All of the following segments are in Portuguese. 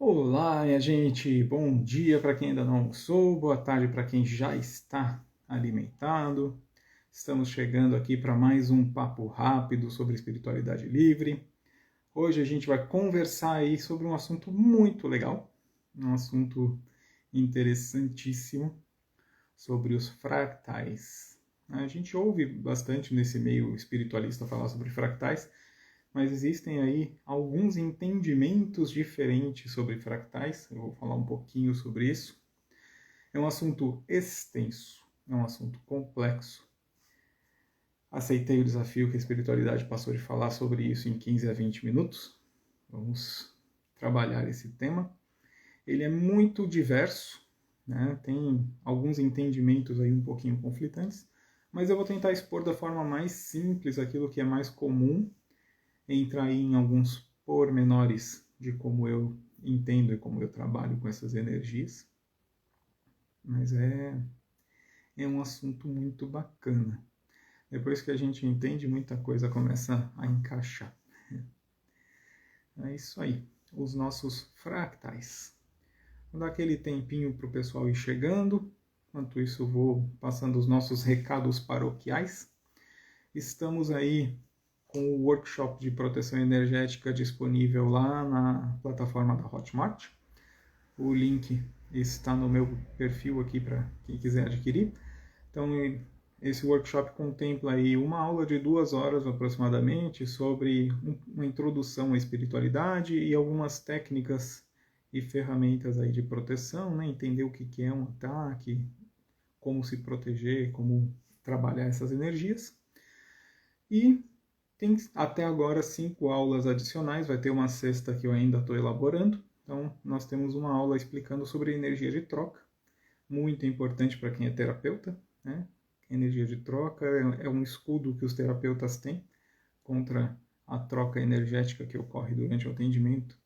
Olá, minha gente! Bom dia para quem ainda não almoçou, boa tarde para quem já está alimentado. Estamos chegando aqui para mais um papo rápido sobre espiritualidade livre. Hoje a gente vai conversar aí sobre um assunto muito legal, um assunto interessantíssimo, sobre os fractais. A gente ouve bastante nesse meio espiritualista falar sobre fractais, mas existem aí alguns entendimentos diferentes sobre fractais. Eu vou falar um pouquinho sobre isso. É um assunto extenso, é um assunto complexo. Aceitei o desafio que a espiritualidade passou de falar sobre isso em 15 a 20 minutos. Vamos trabalhar esse tema. Ele é muito diverso, né? Tem alguns entendimentos aí um pouquinho conflitantes, mas eu vou tentar expor da forma mais simples aquilo que é mais comum, entrar aí em alguns pormenores de como eu entendo e como eu trabalho com essas energias, mas é um assunto muito bacana. Depois que a gente entende, muita coisa começa a encaixar. É isso aí, os nossos fractais. Vou dar aquele tempinho para o pessoal ir chegando. Enquanto isso, vou passando os nossos recados paroquiais. Estamos aí com o workshop de proteção energética disponível lá na plataforma da Hotmart. O link está no meu perfil aqui para quem quiser adquirir. Então, esse workshop contempla aí uma aula de 2 horas aproximadamente sobre uma introdução à espiritualidade e algumas técnicas e ferramentas aí de proteção, né? Entender o que é um ataque, como se proteger, como trabalhar essas energias. E tem até agora 5 aulas adicionais, vai ter uma sexta que eu ainda estou elaborando. Então, nós temos uma aula explicando sobre energia de troca, muito importante para quem é terapeuta, né? Energia de troca é um escudo que os terapeutas têm contra a troca energética que ocorre durante o atendimento.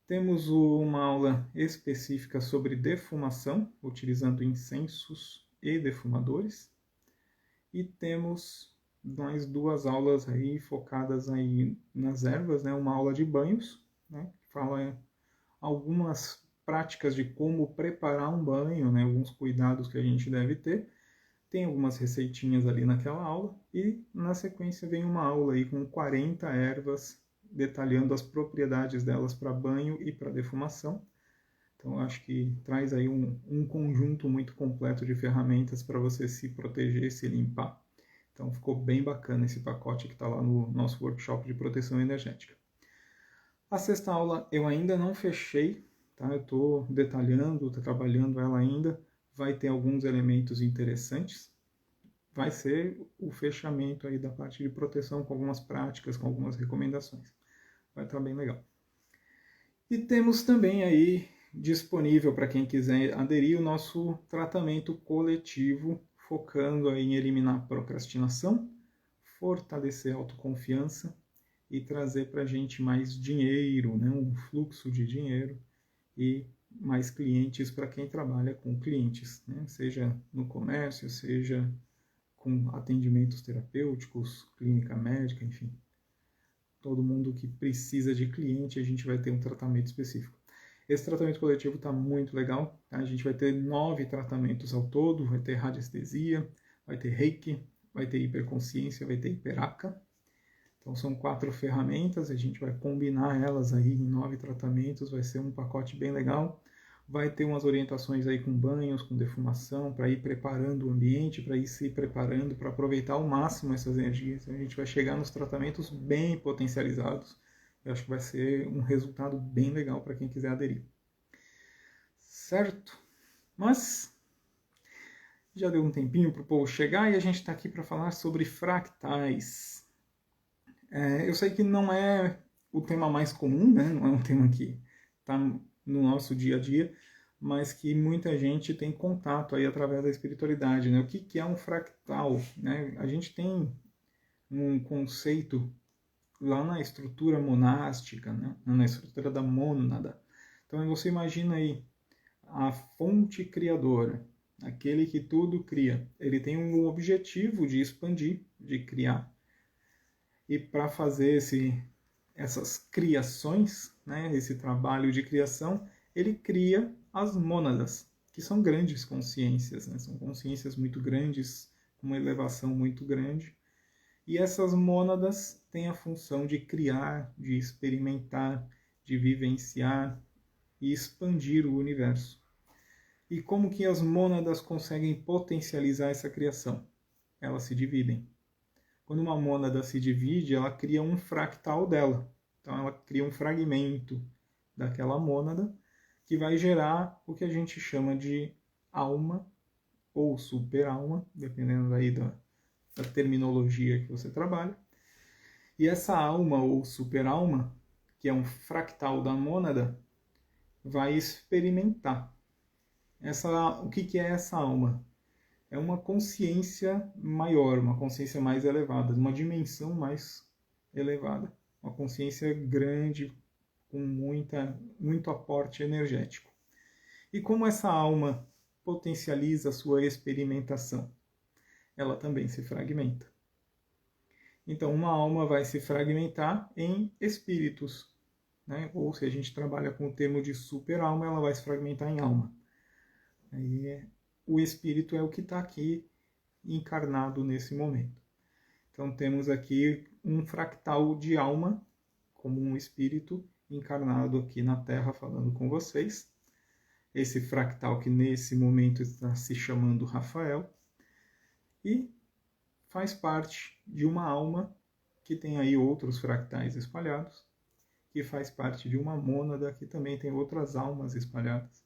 Temos uma aula específica sobre defumação, utilizando incensos e defumadores. E temos mais 2 aulas aí focadas aí nas ervas, né? Uma aula de banhos, né? Que fala algumas práticas de como preparar um banho, né? Alguns cuidados que a gente deve ter. Tem algumas receitinhas ali naquela aula e na sequência vem uma aula aí com 40 ervas detalhando as propriedades delas para banho e para defumação. Então acho que traz aí um conjunto muito completo de ferramentas para você se proteger, se limpar. Então ficou bem bacana esse pacote que está lá no nosso workshop de proteção energética. A sexta aula eu ainda não fechei, tá? Eu estou detalhando, estou trabalhando ela ainda. Vai ter alguns elementos interessantes. Vai ser o fechamento aí da parte de proteção com algumas práticas, com algumas recomendações. Vai estar bem legal. E temos também aí disponível para quem quiser aderir o nosso tratamento coletivo, focando aí em eliminar procrastinação, fortalecer a autoconfiança e trazer para a gente mais dinheiro, né? Um fluxo de dinheiro e mais clientes para quem trabalha com clientes, né? Seja no comércio, seja com atendimentos terapêuticos, clínica médica, enfim. Todo mundo que precisa de cliente, a gente vai ter um tratamento específico. Esse tratamento coletivo está muito legal. Tá? A gente vai ter 9 tratamentos ao todo. Vai ter radiestesia, vai ter reiki, vai ter hiperconsciência, vai ter hiperaca. Então são 4 ferramentas, a gente vai combinar elas aí em 9 tratamentos. Vai ser um pacote bem legal. Vai ter umas orientações aí com banhos, com defumação, para ir preparando o ambiente, para ir se preparando, para aproveitar ao máximo essas energias. A gente vai chegar nos tratamentos bem potencializados. Eu acho que vai ser um resultado bem legal para quem quiser aderir. Certo? Mas já deu um tempinho para o povo chegar e a gente está aqui para falar sobre fractais. Eu sei que não é o tema mais comum, né? Não é um tema que está no nosso dia a dia, mas que muita gente tem contato aí através da espiritualidade, né? O que é um fractal, né? A gente tem um conceito lá na estrutura monástica, né? Na estrutura da mônada. Então você imagina aí a fonte criadora, aquele que tudo cria. Ele tem um objetivo de expandir, de criar. E para fazer essas criações, né, esse trabalho de criação, ele cria as mônadas, que são grandes consciências, né? São consciências muito grandes, com uma elevação muito grande. E essas mônadas têm a função de criar, de experimentar, de vivenciar e expandir o universo. E como que as mônadas conseguem potencializar essa criação? Elas se dividem. Quando uma mônada se divide, ela cria um fractal dela. Então ela cria um fragmento daquela mônada que vai gerar o que a gente chama de alma ou superalma, dependendo aí da terminologia que você trabalha. E essa alma ou superalma, que é um fractal da mônada, vai experimentar. O que é essa alma? É uma consciência maior, uma consciência mais elevada, uma dimensão mais elevada, uma consciência grande, com muito aporte energético. E como essa alma potencializa a sua experimentação? Ela também se fragmenta. Então, uma alma vai se fragmentar em espíritos, né? Ou se a gente trabalha com o termo de super-alma, ela vai se fragmentar em alma. Aí, o espírito é o que está aqui encarnado nesse momento. Então, temos aqui um fractal de alma, como um espírito encarnado aqui na Terra falando com vocês. Esse fractal que nesse momento está se chamando Rafael. E faz parte de uma alma que tem aí outros fractais espalhados, que faz parte de uma mônada que também tem outras almas espalhadas.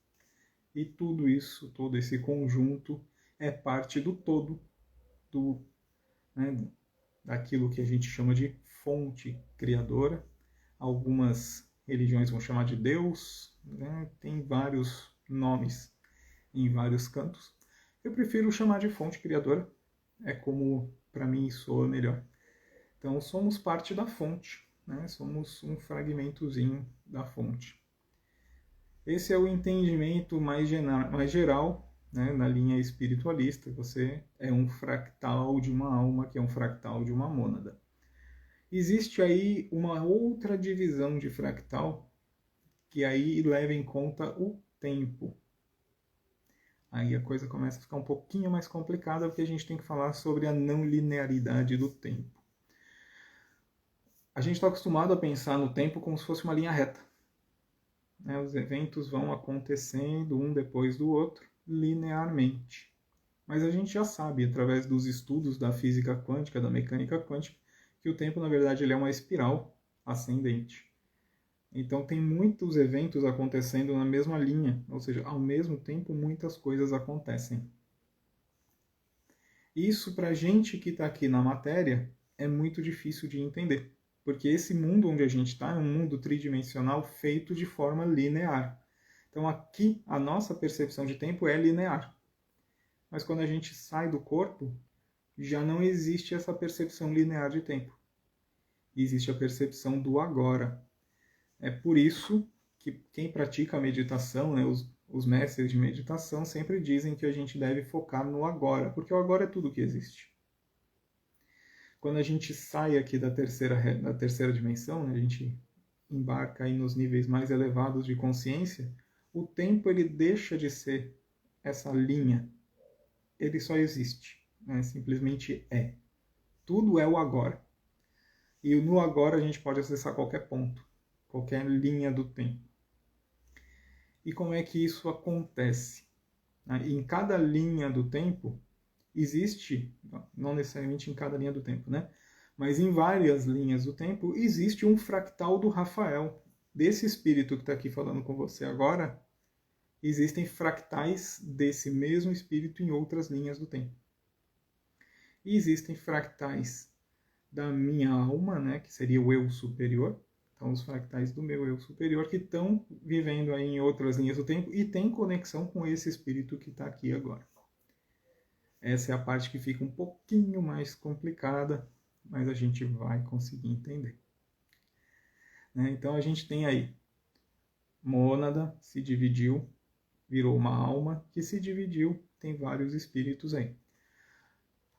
E tudo isso, todo esse conjunto, é parte do todo, daquilo que a gente chama de fonte criadora. Algumas religiões vão chamar de Deus, né? Tem vários nomes em vários cantos. Eu prefiro chamar de fonte criadora, é como para mim soa melhor. Então somos parte da fonte, né? Somos um fragmentozinho da fonte. Esse é o entendimento mais geral, né, na linha espiritualista. Você é um fractal de uma alma, que é um fractal de uma mônada. Existe aí uma outra divisão de fractal, que aí leva em conta o tempo. Aí a coisa começa a ficar um pouquinho mais complicada, porque a gente tem que falar sobre a não linearidade do tempo. A gente está acostumado a pensar no tempo como se fosse uma linha reta. Os eventos vão acontecendo um depois do outro, linearmente. Mas a gente já sabe, através dos estudos da física quântica, da mecânica quântica, que o tempo, na verdade, ele é uma espiral ascendente. Então, tem muitos eventos acontecendo na mesma linha, ou seja, ao mesmo tempo, muitas coisas acontecem. Isso, para a gente que está aqui na matéria, é muito difícil de entender. Porque esse mundo onde a gente está é um mundo tridimensional feito de forma linear. Então aqui a nossa percepção de tempo é linear. Mas quando a gente sai do corpo, já não existe essa percepção linear de tempo. Existe a percepção do agora. É por isso que quem pratica a meditação, né, os mestres de meditação sempre dizem que a gente deve focar no agora, porque o agora é tudo que existe. Quando a gente sai aqui da terceira dimensão, né, a gente embarca aí nos níveis mais elevados de consciência, o tempo ele deixa de ser essa linha. Ele só existe, né? Simplesmente é. Tudo é o agora. E no agora a gente pode acessar qualquer ponto, qualquer linha do tempo. E como é que isso acontece? Em cada linha do tempo, existe, não necessariamente em cada linha do tempo, né? Mas em várias linhas do tempo, existe um fractal do Rafael. Desse espírito que está aqui falando com você agora, existem fractais desse mesmo espírito em outras linhas do tempo. E existem fractais da minha alma, né? Que seria o eu superior. Então, os fractais do meu eu superior que estão vivendo aí em outras linhas do tempo e têm conexão com esse espírito que está aqui agora. Essa é a parte que fica um pouquinho mais complicada, mas a gente vai conseguir entender. Então a gente tem aí, mônada se dividiu, virou uma alma que se dividiu, tem vários espíritos aí.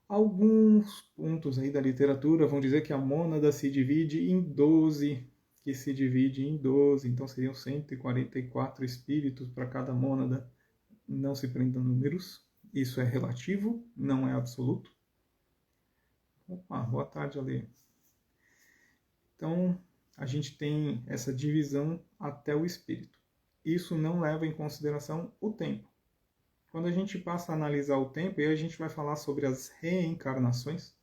Alguns pontos aí da literatura vão dizer que a mônada se divide em 12 que se divide em 12, então seriam 144 espíritos para cada mônada. Não se prenda a números, isso é relativo, não é absoluto. Opa, boa tarde, Ale. Então, a gente tem essa divisão até o espírito. Isso não leva em consideração o tempo. Quando a gente passa a analisar o tempo, e a gente vai falar sobre as reencarnações.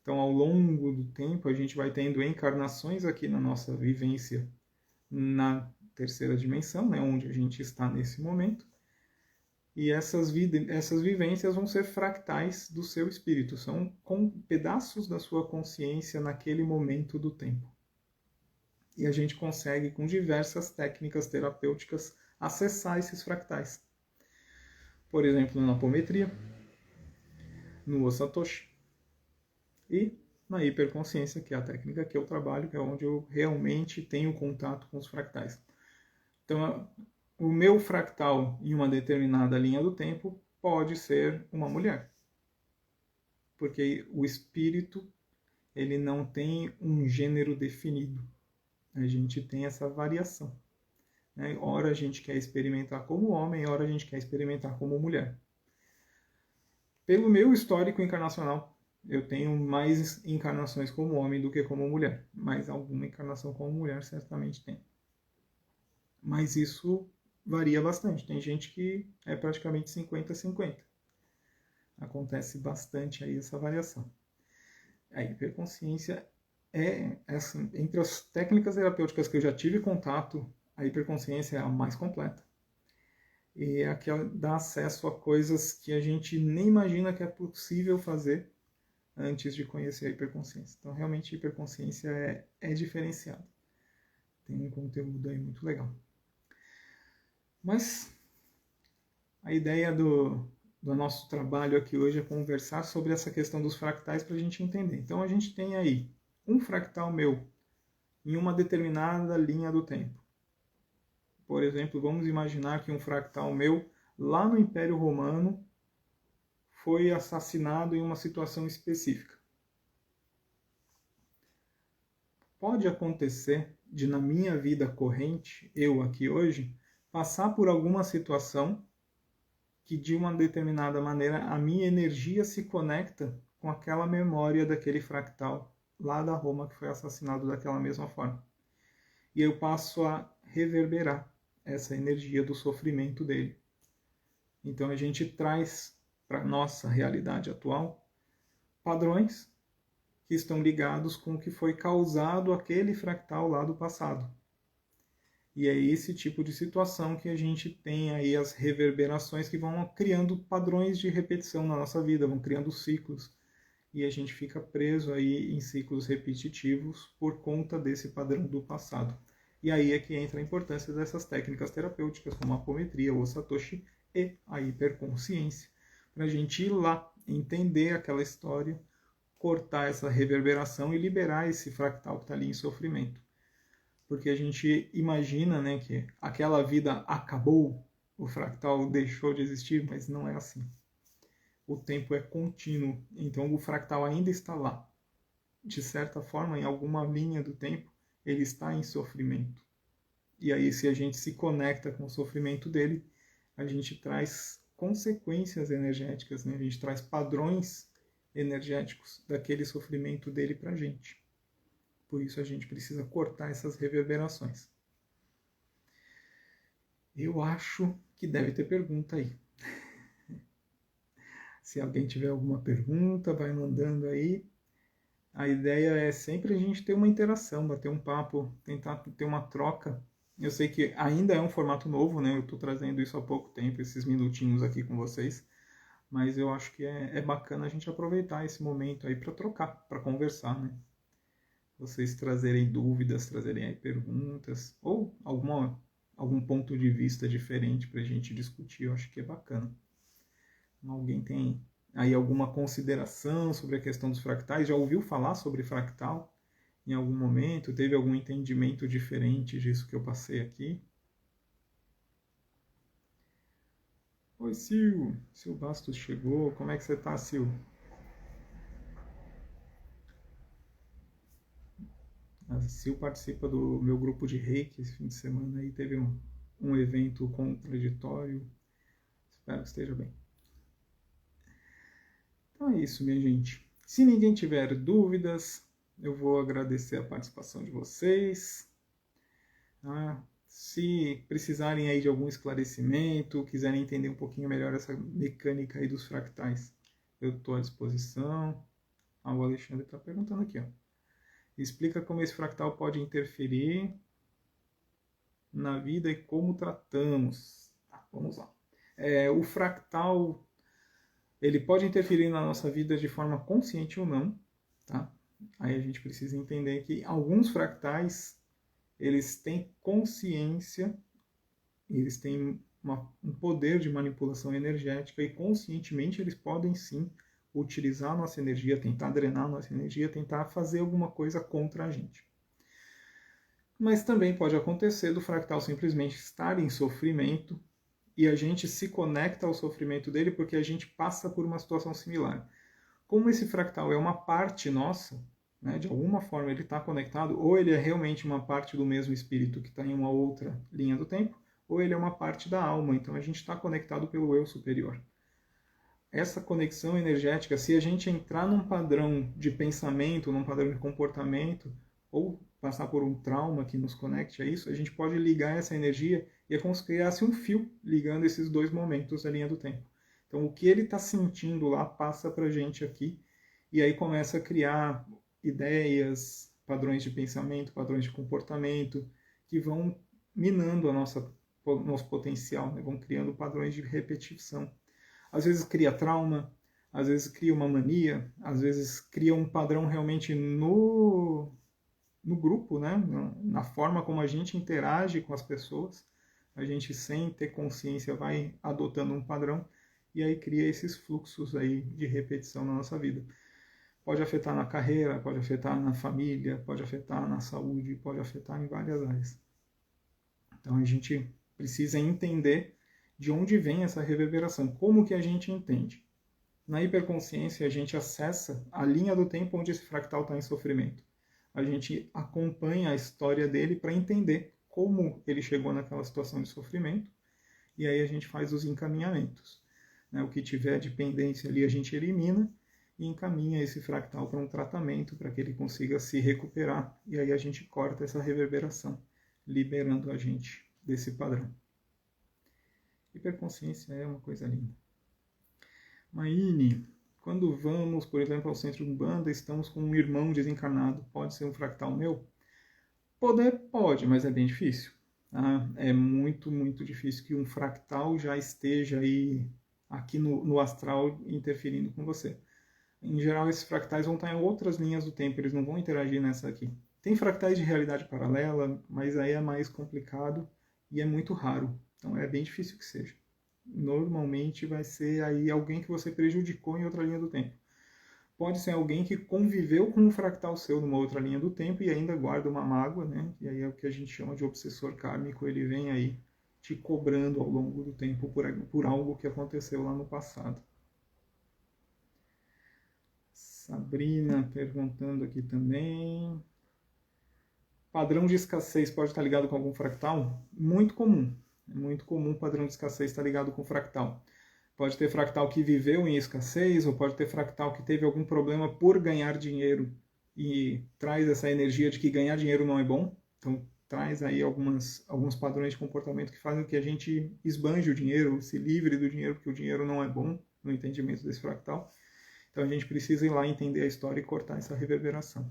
Então, ao longo do tempo, a gente vai tendo encarnações aqui na nossa vivência na terceira dimensão, né, onde a gente está nesse momento. E essas vivências vão ser fractais do seu espírito, são com pedaços da sua consciência naquele momento do tempo. E a gente consegue, com diversas técnicas terapêuticas, acessar esses fractais. Por exemplo, na apometria, no Osatoshi e na hiperconsciência, que é a técnica que eu trabalho, que é onde eu realmente tenho contato com os fractais. Então, o meu fractal em uma determinada linha do tempo pode ser uma mulher. Porque o espírito, ele não tem um gênero definido. A gente tem essa variação. Né? Ora a gente quer experimentar como homem, ora a gente quer experimentar como mulher. Pelo meu histórico encarnacional, eu tenho mais encarnações como homem do que como mulher. Mas alguma encarnação como mulher certamente tem. Mas isso varia bastante. Tem gente que é praticamente 50-50. Acontece bastante aí essa variação. A hiperconsciência entre as técnicas terapêuticas que eu já tive contato, a hiperconsciência é a mais completa. E é a que dá acesso a coisas que a gente nem imagina que é possível fazer antes de conhecer a hiperconsciência. Então, realmente, a hiperconsciência é diferenciada. Tem um conteúdo aí muito legal. Mas a ideia do nosso trabalho aqui hoje é conversar sobre essa questão dos fractais para a gente entender. Então a gente tem aí um fractal meu em uma determinada linha do tempo. Por exemplo, vamos imaginar que um fractal meu lá no Império Romano foi assassinado em uma situação específica. Pode acontecer de, na minha vida corrente, eu aqui hoje, passar por alguma situação que de uma determinada maneira a minha energia se conecta com aquela memória daquele fractal lá da Roma que foi assassinado daquela mesma forma. E eu passo a reverberar essa energia do sofrimento dele. Então a gente traz para a nossa realidade atual padrões que estão ligados com o que foi causado aquele fractal lá do passado. E é esse tipo de situação que a gente tem aí as reverberações que vão criando padrões de repetição na nossa vida, vão criando ciclos. E a gente fica preso aí em ciclos repetitivos por conta desse padrão do passado. E aí é que entra a importância dessas técnicas terapêuticas, como a apometria, o Satoshi e a hiperconsciência, para a gente ir lá, entender aquela história, cortar essa reverberação e liberar esse fractal que está ali em sofrimento. Porque a gente imagina, né, que aquela vida acabou, o fractal deixou de existir, mas não é assim. O tempo é contínuo, então o fractal ainda está lá. De certa forma, em alguma linha do tempo, ele está em sofrimento. E aí, se a gente se conecta com o sofrimento dele, a gente traz consequências energéticas, né? A gente traz padrões energéticos daquele sofrimento dele para a gente. Por isso a gente precisa cortar essas reverberações. Eu acho que deve ter pergunta aí. Se alguém tiver alguma pergunta, vai mandando aí. A ideia é sempre a gente ter uma interação, bater um papo, tentar ter uma troca. Eu sei que ainda é um formato novo, né? Eu estou trazendo isso há pouco tempo, esses minutinhos aqui com vocês. Mas eu acho que é bacana a gente aproveitar esse momento aí para trocar, para conversar, né? Vocês trazerem dúvidas, trazerem aí perguntas, ou algum ponto de vista diferente para a gente discutir, eu acho que é bacana. Alguém tem aí alguma consideração sobre a questão dos fractais? Já ouviu falar sobre fractal em algum momento? Teve algum entendimento diferente disso que eu passei aqui? Oi, Sil. Sil Bastos chegou. Como é que você tá, Sil? A Sil participa do meu grupo de Reiki esse fim de semana aí, teve um evento contraditório. Espero que esteja bem. Então é isso, minha gente. Se ninguém tiver dúvidas, eu vou agradecer a participação de vocês. Se precisarem aí de algum esclarecimento, quiserem entender um pouquinho melhor essa mecânica aí dos fractais, eu estou à disposição. O Alexandre está perguntando aqui, ó. Explica como esse fractal pode interferir na vida e como tratamos. Vamos lá. O fractal, ele pode interferir na nossa vida de forma consciente ou não, tá? Aí a gente precisa entender que alguns fractais, eles têm consciência, eles têm um poder de manipulação energética e conscientemente eles podem sim utilizar a nossa energia, tentar drenar a nossa energia, tentar fazer alguma coisa contra a gente. Mas também pode acontecer do fractal simplesmente estar em sofrimento e a gente se conecta ao sofrimento dele porque a gente passa por uma situação similar. Como esse fractal é uma parte nossa, né, de alguma forma ele está conectado, ou ele é realmente uma parte do mesmo espírito que está em uma outra linha do tempo, ou ele é uma parte da alma, então a gente está conectado pelo eu superior. Essa conexão energética, se a gente entrar num padrão de pensamento, num padrão de comportamento, ou passar por um trauma que nos conecte a isso, a gente pode ligar essa energia e é como se criasse um fio ligando esses dois momentos da linha do tempo. Então, o que ele está sentindo lá passa para a gente aqui, e aí começa a criar ideias, padrões de pensamento, padrões de comportamento, que vão minando nosso potencial, né? Vão criando padrões de repetição. Às vezes cria trauma, às vezes cria uma mania, às vezes cria um padrão realmente no grupo, né? Na forma como a gente interage com as pessoas. A gente, sem ter consciência, vai adotando um padrão e aí cria esses fluxos aí de repetição na nossa vida. Pode afetar na carreira, pode afetar na família, pode afetar na saúde, pode afetar em várias áreas. Então a gente precisa entender de onde vem essa reverberação, como que a gente entende. Na hiperconsciência, a gente acessa a linha do tempo onde esse fractal está em sofrimento. A gente acompanha a história dele para entender como ele chegou naquela situação de sofrimento, e aí a gente faz os encaminhamentos. O que tiver de pendência ali a gente elimina e encaminha esse fractal para um tratamento para que ele consiga se recuperar, e aí a gente corta essa reverberação, liberando a gente desse padrão. Hiperconsciência é uma coisa linda. Maine, quando vamos, por exemplo, ao centro de Umbanda, estamos com um irmão desencarnado, pode ser um fractal meu? Pode, mas é bem difícil. Tá? É muito, muito difícil que um fractal já esteja aí aqui no astral interferindo com você. Em geral, esses fractais vão estar em outras linhas do tempo, eles não vão interagir nessa aqui. Tem fractais de realidade paralela, mas aí é mais complicado e é muito raro. Então é bem difícil que seja. Normalmente vai ser aí alguém que você prejudicou em outra linha do tempo. Pode ser alguém que conviveu com um fractal seu numa outra linha do tempo e ainda guarda uma mágoa, né? E aí é o que a gente chama de obsessor kármico, ele vem aí te cobrando ao longo do tempo por algo que aconteceu lá no passado. Sabrina perguntando aqui também. Padrão de escassez pode estar ligado com algum fractal? Muito comum. É muito comum o padrão de escassez estar ligado com fractal. Pode ter fractal que viveu em escassez, ou pode ter fractal que teve algum problema por ganhar dinheiro e traz essa energia de que ganhar dinheiro não é bom. Então, traz aí alguns padrões de comportamento que fazem com que a gente esbanje o dinheiro, se livre do dinheiro, porque o dinheiro não é bom no entendimento desse fractal. Então, a gente precisa ir lá entender a história e cortar essa reverberação.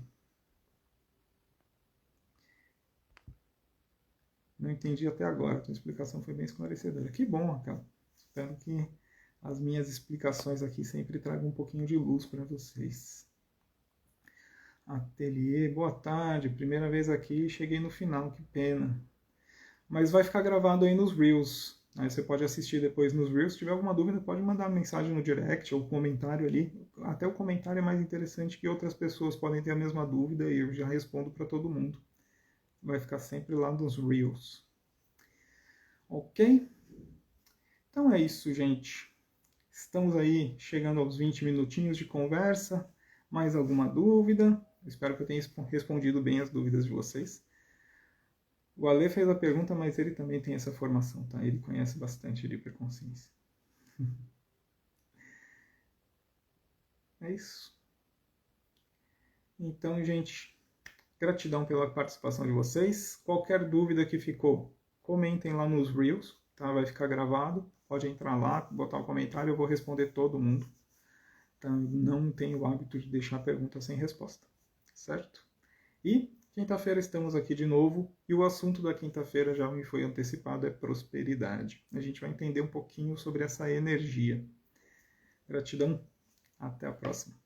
Não entendi até agora, a tua explicação foi bem esclarecedora. Que bom, Raquel. Espero que as minhas explicações aqui sempre tragam um pouquinho de luz para vocês. Ateliê, boa tarde. Primeira vez aqui, cheguei no final, que pena. Mas vai ficar gravado aí nos Reels. Aí você pode assistir depois nos Reels. Se tiver alguma dúvida, pode mandar mensagem no direct ou comentário ali. Até o comentário é mais interessante, que outras pessoas podem ter a mesma dúvida e eu já respondo para todo mundo. Vai ficar sempre lá nos Reels. Ok? Então é isso, gente. Estamos aí chegando aos 20 minutinhos de conversa. Mais alguma dúvida? Espero que eu tenha respondido bem as dúvidas de vocês. O Ale fez a pergunta, mas ele também tem essa formação, tá? Ele conhece bastante de hiperconsciência. É isso. Então, gente, gratidão pela participação de vocês. Qualquer dúvida que ficou, comentem lá nos Reels, tá? Vai ficar gravado. Pode entrar lá, botar um comentário, eu vou responder todo mundo. Tá? Não tenho o hábito de deixar pergunta sem resposta, certo? E quinta-feira estamos aqui de novo, e o assunto da quinta-feira já me foi antecipado, é prosperidade. A gente vai entender um pouquinho sobre essa energia. Gratidão, até a próxima.